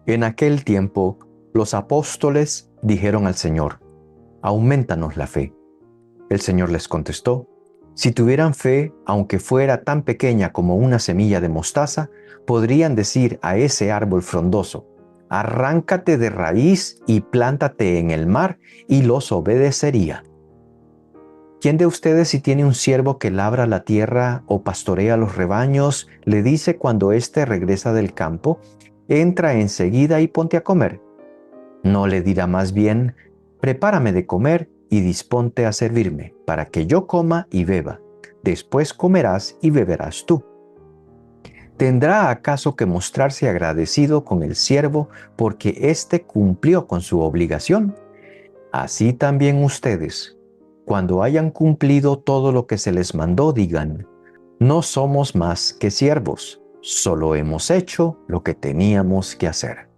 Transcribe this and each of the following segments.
En aquel tiempo, los apóstoles dijeron al Señor: «Aumentanos la fe». El Señor les contestó: «Si tuvieran fe, aunque fuera tan pequeña como una semilla de mostaza, podrían decir a ese árbol frondoso: arráncate de raíz y plántate en el mar, y los obedecería». ¿Quién de ustedes, si tiene un siervo que labra la tierra o pastorea los rebaños, le dice cuando éste regresa del campo: entra enseguida y ponte a comer? ¿No le dirá más bien: prepárame de comer y disponte a servirme, para que yo coma y beba? Después comerás y beberás tú. ¿Tendrá acaso que mostrarse agradecido con el siervo porque éste cumplió con su obligación? Así también ustedes, cuando hayan cumplido todo lo que se les mandó, digan: no somos más que siervos, solo hemos hecho lo que teníamos que hacer.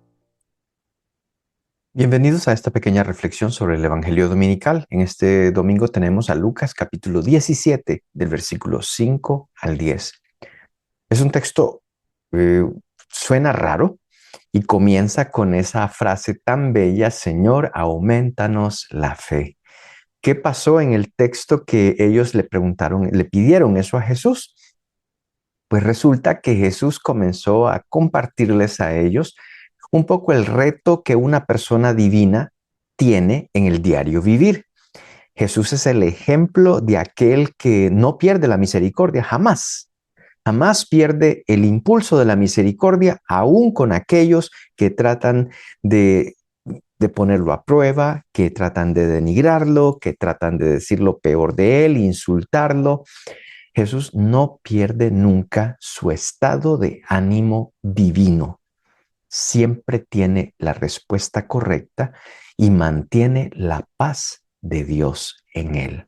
Bienvenidos a esta pequeña reflexión sobre el Evangelio Dominical. En este domingo tenemos a Lucas capítulo 17, del versículo 5 al 10. Es un texto, suena raro, y comienza con esa frase tan bella: Señor, aumentanos la fe. ¿Qué pasó en el texto que ellos le preguntaron, le pidieron eso a Jesús? Pues resulta que Jesús comenzó a compartirles a ellos un poco el reto que una persona divina tiene en el diario vivir. Jesús es el ejemplo de aquel que no pierde la misericordia jamás. Jamás pierde el impulso de la misericordia, aún con aquellos que tratan de ponerlo a prueba, que tratan de denigrarlo, que tratan de decir lo peor de él, insultarlo. Jesús no pierde nunca su estado de ánimo divino. Siempre tiene la respuesta correcta y mantiene la paz de Dios en él.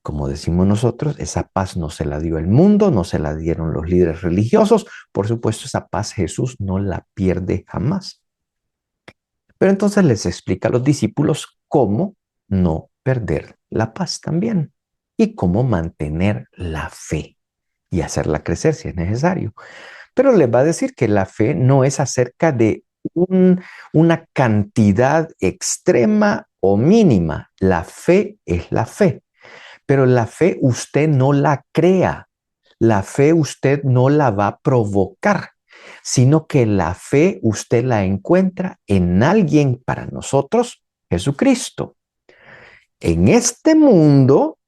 Como decimos nosotros, esa paz no se la dio el mundo, no se la dieron los líderes religiosos. Por supuesto, esa paz Jesús no la pierde jamás. Pero entonces les explica a los discípulos cómo no perder la paz también y cómo mantener la fe y hacerla crecer si es necesario. Pero les va a decir que la fe no es acerca de una cantidad extrema o mínima. La fe es la fe, pero la fe usted no la crea. La fe usted no la va a provocar, sino que la fe usted la encuentra en alguien para nosotros, Jesucristo. En este mundo,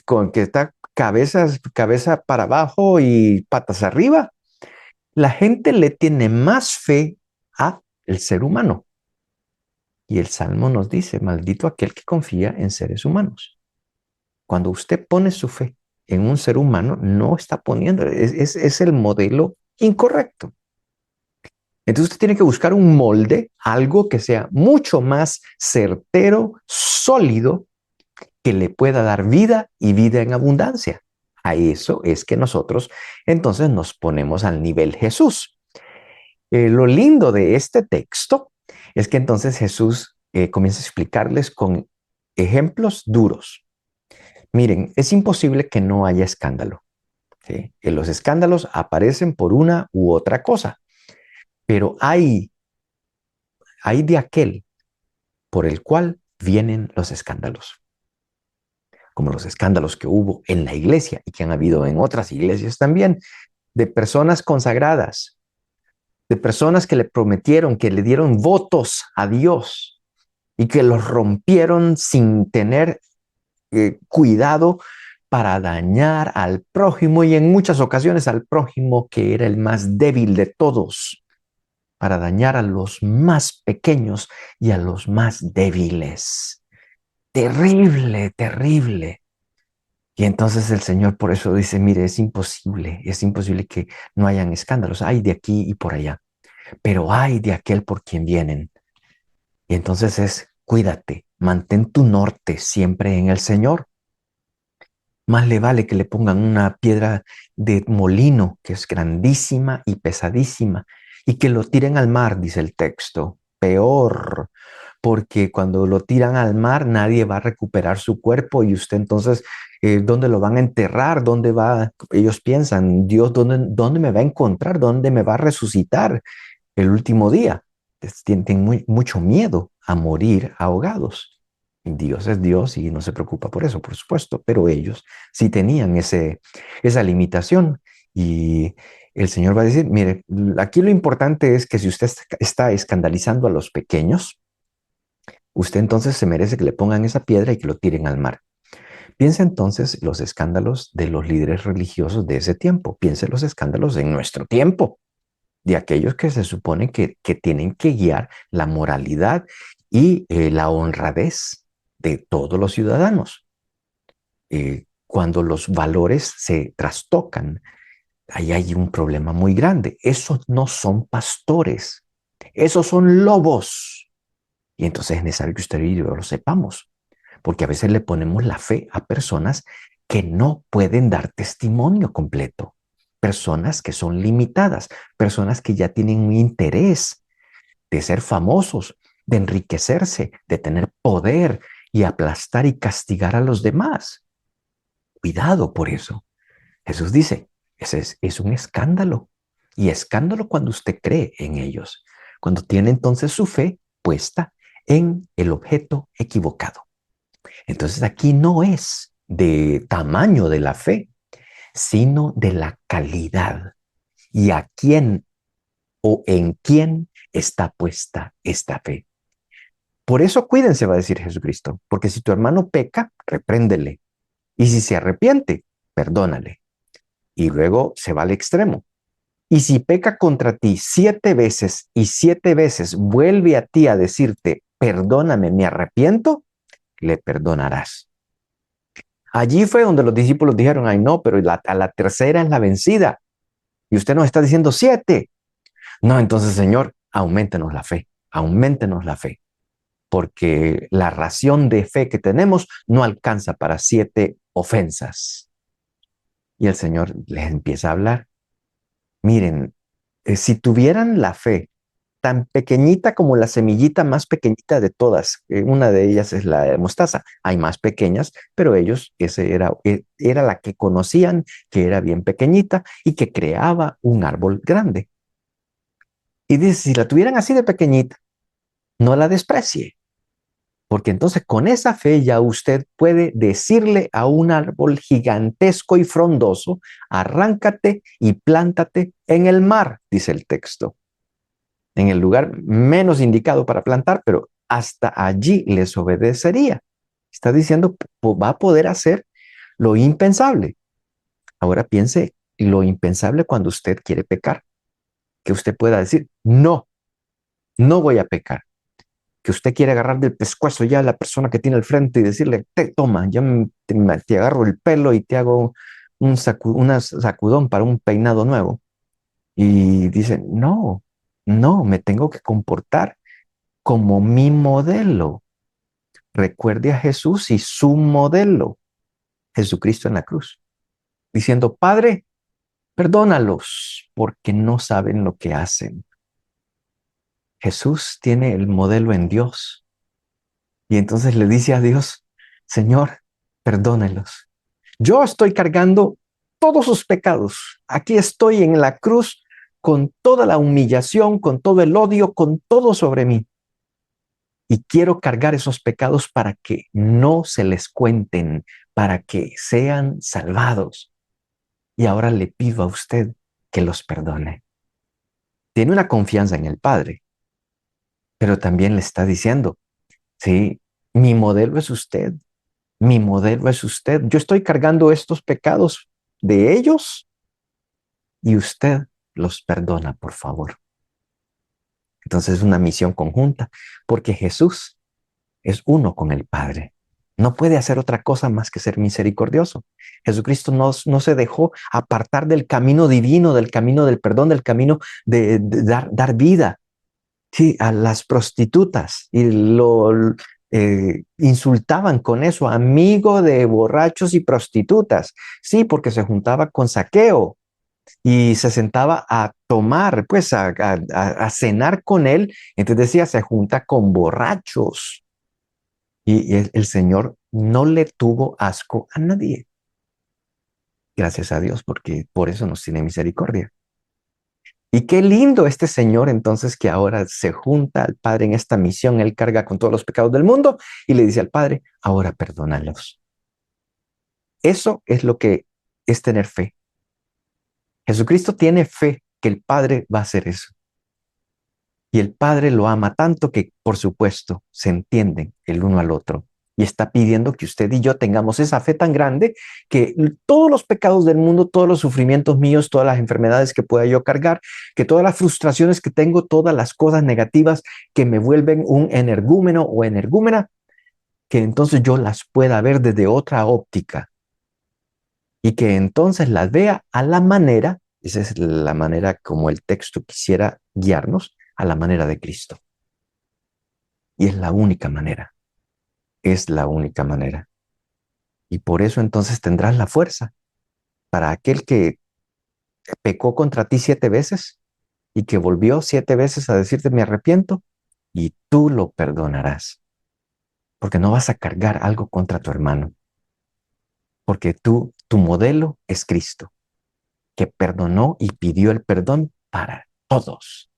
con que está cabeza para abajo y patas arriba, la gente le tiene más fe a el ser humano. Y el Salmo nos dice: maldito aquel que confía en seres humanos. Cuando usted pone su fe en un ser humano, no está poniendo, es el modelo incorrecto. Entonces usted tiene que buscar un molde, algo que sea mucho más certero, sólido, que le pueda dar vida y vida en abundancia. A eso es que nosotros entonces nos ponemos al nivel Jesús. Lo lindo de este texto es que entonces Jesús comienza a explicarles con ejemplos duros. Miren, es imposible que no haya escándalo, ¿sí? Los escándalos aparecen por una u otra cosa, pero hay de aquel por el cual vienen los escándalos, como los escándalos que hubo en la iglesia y que han habido en otras iglesias también, de personas consagradas, de personas que le prometieron, que le dieron votos a Dios y que los rompieron sin tener cuidado para dañar al prójimo, y en muchas ocasiones al prójimo que era el más débil de todos, para dañar a los más pequeños y a los más débiles. Terrible, terrible. Y entonces el Señor por eso dice: mire, es imposible que no hayan escándalos. Hay de aquí y por allá, pero hay de aquel por quien vienen. Y entonces es: cuídate, mantén tu norte siempre en el Señor. Más le vale que le pongan una piedra de molino, que es grandísima y pesadísima, y que lo tiren al mar, dice el texto. Peor, porque cuando lo tiran al mar nadie va a recuperar su cuerpo, y usted entonces, ¿dónde lo van a enterrar? ¿Dónde va? Ellos piensan: Dios, ¿dónde me va a encontrar? ¿Dónde me va a resucitar? el último día. Tienen mucho miedo a morir ahogados. Dios es Dios y no se preocupa por eso, por supuesto, pero ellos sí tenían esa limitación. Y el Señor va a decir, mire, aquí lo importante es que si usted está escandalizando a los pequeños, usted entonces se merece que le pongan esa piedra y que lo tiren al mar. Piensa entonces los escándalos de los líderes religiosos de ese tiempo. Piensa los escándalos en nuestro tiempo, de aquellos que se supone que tienen que guiar la moralidad y la honradez de todos los ciudadanos. Cuando los valores se trastocan, ahí hay un problema muy grande. Esos no son pastores, esos son lobos. Y entonces es necesario que usted y yo lo sepamos, porque a veces le ponemos la fe a personas que no pueden dar testimonio completo, personas que son limitadas, personas que ya tienen un interés de ser famosos, de enriquecerse, de tener poder y aplastar y castigar a los demás. Cuidado por eso. Jesús dice, ese es un escándalo. Y escándalo cuando usted cree en ellos, cuando tiene entonces su fe puesta en el objeto equivocado. Entonces aquí no es de tamaño de la fe, sino de la calidad y a quién o en quién está puesta esta fe. Por eso cuídense, va a decir Jesucristo, porque si tu hermano peca, repréndele. Y si se arrepiente, perdónale. Y luego se va al extremo. Y si peca contra ti 7 veces y 7 veces vuelve a ti a decirte, perdóname, me arrepiento, le perdonarás. Allí fue donde los discípulos dijeron, ay no, pero a la tercera es la vencida. Y usted nos está diciendo 7. No, entonces, Señor, auméntenos la fe, porque la ración de fe que tenemos no alcanza para 7 ofensas. Y el Señor les empieza a hablar. Miren, si tuvieran la fe tan pequeñita como la semillita más pequeñita de todas, una de ellas es la de mostaza, hay más pequeñas, pero ellos, era la que conocían, que era bien pequeñita y que creaba un árbol grande. Y dice, si la tuvieran así de pequeñita, no la desprecie, porque entonces con esa fe ya usted puede decirle a un árbol gigantesco y frondoso, arráncate y plántate en el mar, dice el texto, en el lugar menos indicado para plantar, pero hasta allí les obedecería. Está diciendo, va a poder hacer lo impensable. Ahora piense lo impensable cuando usted quiere pecar, que usted pueda decir, no, no voy a pecar. Que usted quiere agarrar del pescuezo ya a la persona que tiene al frente y decirle, toma, ya te agarro el pelo y te hago una sacudón para un peinado nuevo. Y dice, no, no, me tengo que comportar como mi modelo. Recuerde a Jesús y su modelo, Jesucristo en la cruz, diciendo, Padre, perdónalos porque no saben lo que hacen. Jesús tiene el modelo en Dios y entonces le dice a Dios, Señor, perdónelos. Yo estoy cargando todos sus pecados. Aquí estoy en la cruz con toda la humillación, con todo el odio, con todo sobre mí. Y quiero cargar esos pecados para que no se les cuenten, para que sean salvados. Y ahora le pido a usted que los perdone. Tiene una confianza en el Padre, pero también le está diciendo, sí, mi modelo es usted, mi modelo es usted. Yo estoy cargando estos pecados de ellos y usted los perdona, por favor. Entonces es una misión conjunta, porque Jesús es uno con el Padre. No puede hacer otra cosa más que ser misericordioso. Jesucristo no se dejó apartar del camino divino, del camino del perdón, del camino de dar vida. Sí, a las prostitutas y lo insultaban con eso, amigo de borrachos y prostitutas. Sí, porque se juntaba con Zaqueo y se sentaba a tomar, pues a cenar con él. Entonces decía, se junta con borrachos. Y el Señor no le tuvo asco a nadie. Gracias a Dios, porque por eso nos tiene misericordia. Y qué lindo este Señor entonces que ahora se junta al Padre en esta misión. Él carga con todos los pecados del mundo y le dice al Padre, ahora perdónalos. Eso es lo que es tener fe. Jesucristo tiene fe que el Padre va a hacer eso. Y el Padre lo ama tanto que, por supuesto, se entienden el uno al otro. Y está pidiendo que usted y yo tengamos esa fe tan grande que todos los pecados del mundo, todos los sufrimientos míos, todas las enfermedades que pueda yo cargar, que todas las frustraciones que tengo, todas las cosas negativas que me vuelven un energúmeno o energúmena, que entonces yo las pueda ver desde otra óptica y que entonces las vea a la manera, esa es la manera como el texto quisiera guiarnos, a la manera de Cristo. Y es la única manera, es la única manera. Y por eso entonces tendrás la fuerza para aquel que pecó contra ti 7 veces y que volvió 7 veces a decirte me arrepiento y tú lo perdonarás. Porque no vas a cargar algo contra tu hermano. Porque tu modelo es Cristo, que perdonó y pidió el perdón para todos,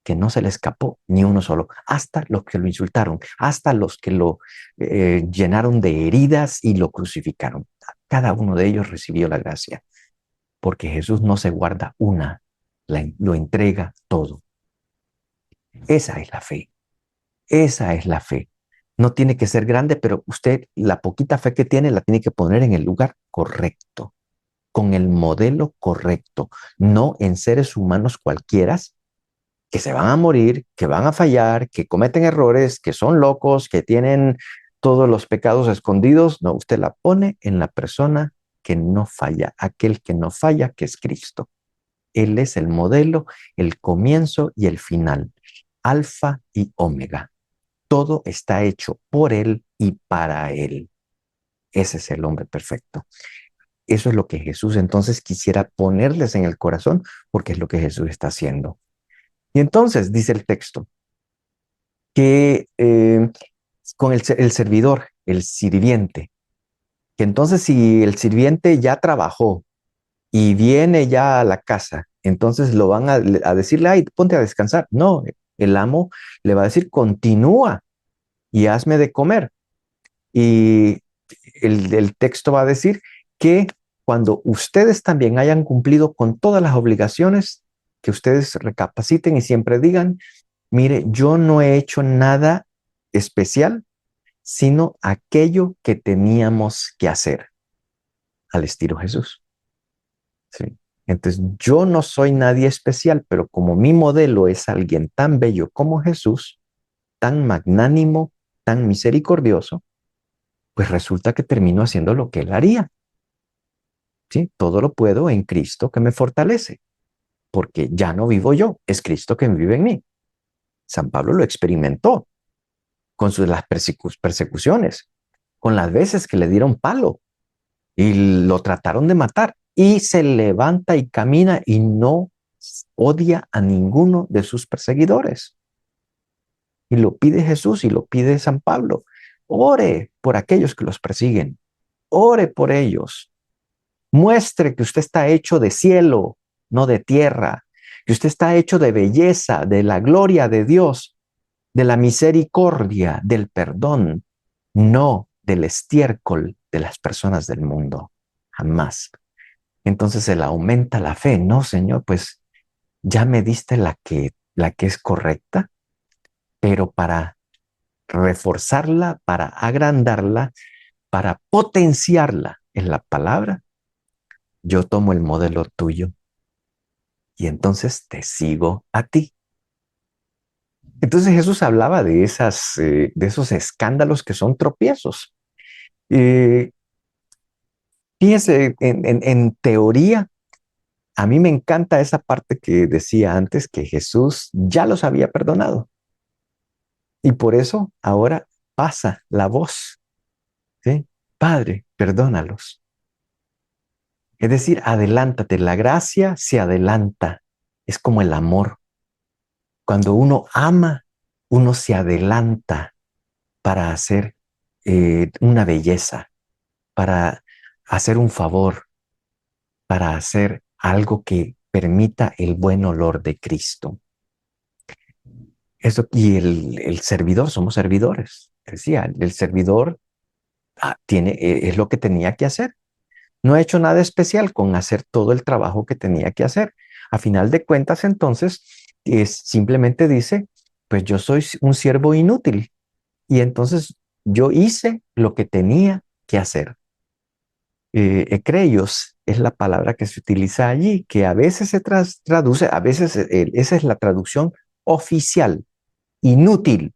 que no se le escapó ni uno solo, hasta los que lo insultaron, hasta los que lo llenaron de heridas y lo crucificaron. Cada uno de ellos recibió la gracia, porque Jesús no se guarda una, lo entrega todo. Esa es la fe, esa es la fe. No tiene que ser grande, pero usted la poquita fe que tiene la tiene que poner en el lugar correcto, con el modelo correcto, no en seres humanos cualquiera que se van a morir, que van a fallar, que cometen errores, que son locos, que tienen todos los pecados escondidos. No, usted la pone en la persona que no falla, aquel que no falla, que es Cristo. Él es el modelo, el comienzo y el final, alfa y omega. Todo está hecho por Él y para Él. Ese es el hombre perfecto. Eso es lo que Jesús entonces quisiera ponerles en el corazón, porque es lo que Jesús está haciendo. Y entonces dice el texto que con el servidor, el sirviente, que entonces si el sirviente ya trabajó y viene ya a la casa, entonces lo van a decirle, ay, ponte a descansar. No, el amo le va a decir, continúa y hazme de comer. Y el texto va a decir que cuando ustedes también hayan cumplido con todas las obligaciones, que ustedes recapaciten y siempre digan, mire, yo no he hecho nada especial, sino aquello que teníamos que hacer, al estilo Jesús. ¿Sí? Entonces, yo no soy nadie especial, pero como mi modelo es alguien tan bello como Jesús, tan magnánimo, tan misericordioso, pues resulta que termino haciendo lo que él haría. ¿Sí? Todo lo puedo en Cristo que me fortalece, porque ya no vivo yo, es Cristo que vive en mí. San Pablo lo experimentó con las persecuciones, con las veces que le dieron palo y lo trataron de matar y se levanta y camina y no odia a ninguno de sus perseguidores. Y lo pide Jesús y lo pide San Pablo. Ore por aquellos que los persiguen. Ore por ellos. Muestre que usted está hecho de cielo, no de tierra. Que usted está hecho de belleza, de la gloria de Dios, de la misericordia, del perdón, no del estiércol de las personas del mundo. Jamás. Entonces él aumenta la fe. No, Señor, pues ya me diste la que es correcta, pero para reforzarla, para agrandarla, para potenciarla en la palabra, yo tomo el modelo tuyo y entonces te sigo a ti. Entonces Jesús hablaba de esos escándalos que son tropiezos. Eh, Fíjese, en teoría, a mí me encanta esa parte que decía antes que Jesús ya los había perdonado. Y por eso ahora pasa la voz, ¿sí? Padre, perdónalos. Es decir, adelántate, la gracia se adelanta. Es como el amor. Cuando uno ama, uno se adelanta para hacer una belleza, para hacer un favor, para hacer algo que permita el buen olor de Cristo. Eso, y el servidor, somos servidores. Decía, el servidor es lo que tenía que hacer. No ha hecho nada especial con hacer todo el trabajo que tenía que hacer. A final de cuentas, entonces, simplemente dice, pues yo soy un siervo inútil. Y entonces yo hice lo que tenía que hacer. Ekreios es la palabra que se utiliza allí, que a veces se traduce, a veces esa es la traducción oficial, inútil,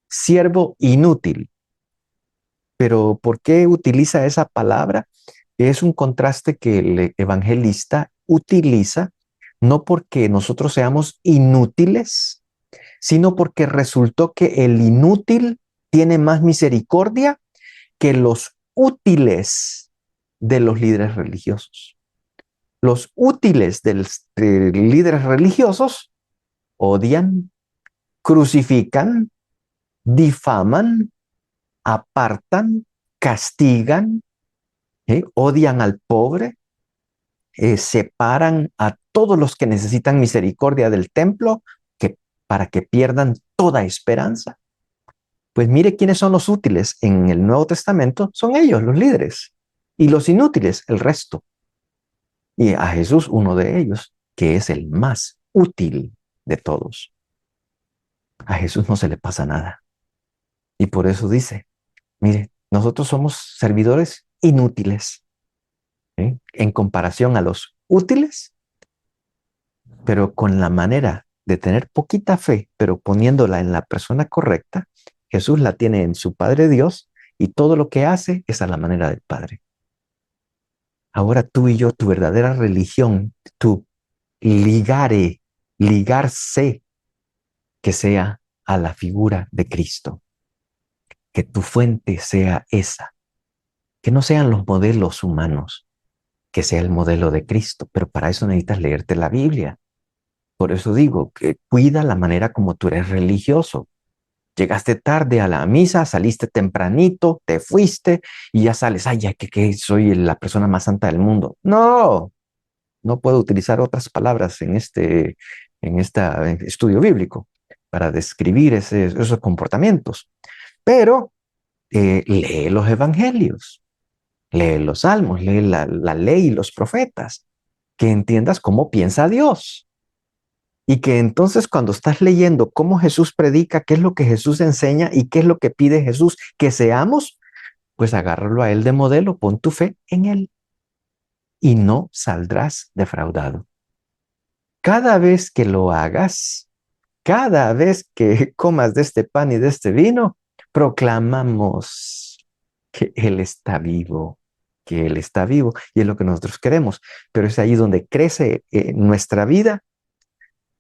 siervo inútil. Pero ¿por qué utiliza esa palabra? Es un contraste que el evangelista utiliza, no porque nosotros seamos inútiles, sino porque resultó que el inútil tiene más misericordia que los útiles de los líderes religiosos. Los útiles de líderes religiosos odian, crucifican, difaman, apartan, castigan, odian al pobre, separan a todos los que necesitan misericordia del templo para que pierdan toda esperanza. Pues mire quiénes son los útiles en el Nuevo Testamento, son ellos, los líderes, y los inútiles, el resto. Y a Jesús, uno de ellos, que es el más útil de todos. A Jesús no se le pasa nada. Y por eso dice, mire, nosotros somos servidores inútiles, ¿sí? En comparación a los útiles, pero con la manera de tener poquita fe, pero poniéndola en la persona correcta, Jesús la tiene en su Padre Dios y todo lo que hace es a la manera del Padre. Ahora tú y yo, tu verdadera religión, tu ligarse, que sea a la figura de Cristo, que tu fuente sea esa, que no sean los modelos humanos, que sea el modelo de Cristo, pero para eso necesitas leerte la Biblia. Por eso digo que cuida la manera como tú eres religioso. Llegaste tarde a la misa, saliste tempranito, te fuiste y ya sales, ay, ya que soy la persona más santa del mundo. No, no puedo utilizar otras palabras en este estudio bíblico para describir esos comportamientos. Pero lee los evangelios, lee los salmos, lee la ley y los profetas, que entiendas cómo piensa Dios. Y que entonces cuando estás leyendo cómo Jesús predica, qué es lo que Jesús enseña y qué es lo que pide Jesús que seamos, pues agárralo a Él de modelo, pon tu fe en Él y no saldrás defraudado. Cada vez que lo hagas, cada vez que comas de este pan y de este vino, proclamamos que Él está vivo, que Él está vivo y es lo que nosotros queremos. Pero es ahí donde crece nuestra vida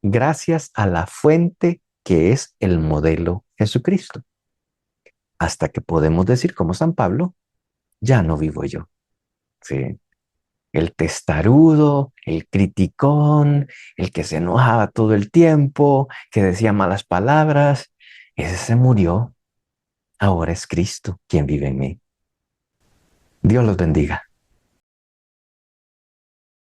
gracias a la fuente que es el modelo Jesucristo. Hasta que podemos decir como San Pablo, ya no vivo yo. ¿Sí? El testarudo, el criticón, el que se enojaba todo el tiempo, que decía malas palabras, ese se murió. Ahora es Cristo quien vive en mí. Dios los bendiga.